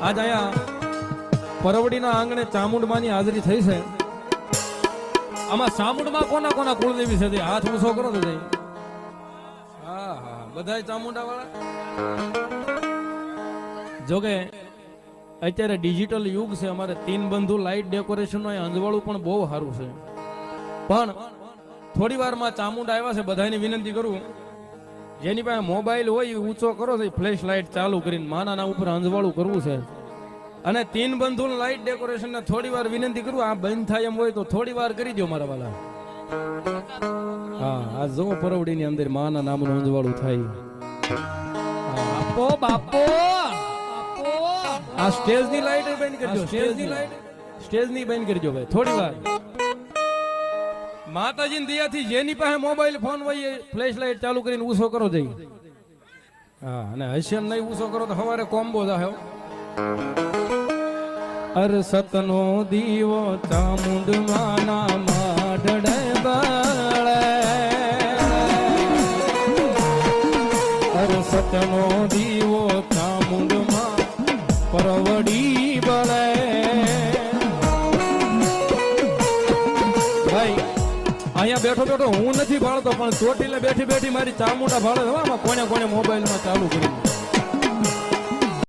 આજ અહીંયા પરવડીના આંગણે ચામુંડમાની હાજરી થઈ છે. આમાં ચામુંડમાં કોના કોના કુળદેવી છે? હાથ ઊંચો કરો તો જઈ. હા હા, બધાય ચામુંડા વાળા. જોકે અત્યારે ડિજિટલ યુગ છે. અમારે તીન બંધુ લાઇટ ડેકોરેશન નું અંજવાળું પણ બહુ સારું છે. પણ થોડી વારમાં ચામુંડા આવ્યા છે. બધાની વિનંતી કરું, જેની પાસે મોબાઈલ હોય એ ઊંચો કરો તો ફ્લેશ લાઇટ ચાલુ કરીને માના ઉપર અંજવાળું કરવું છે. અને તીન બંધુ લાઇટ ડેકોરેશન ને થોડી વાર વિનંતી કરું, આ બંધ થાય એમ હોય તો થોડી વાર કરી દો મારા વાલા. હા, આ જો પરવડીની અંદર માના નામનું અંજવાળું થાય. બાપો બાપો, આ સ્ટેજ ની લાઈટ બંધ કરજો. સ્ટેજ ની બંધ કરજો ભાઈ થોડી વાર. માતાજી ની દયાથી જેની પાસે મોબાઈલ ફોન હોય ફ્લેશ લાઈટ ચાલુ કરીને ઊંચો કરો જઈ. હા, અને હશે નહીં ઊંચો કરો તો સવારે કોમ્બો થાય. અર સતનો દીવો ચામુંડ માના માડડે બળે. અર સતનો દીવો ચામુંડ માં પરવડી બળે. ભાઈ અહીંયા બેઠો બેઠો હું નથી ભાળતો, પણ ચોટીલે બેઠી બેઠી મારી ચામુંડા ભાળે. કોને કોને મોબાઈલ માં ચાલુ કરી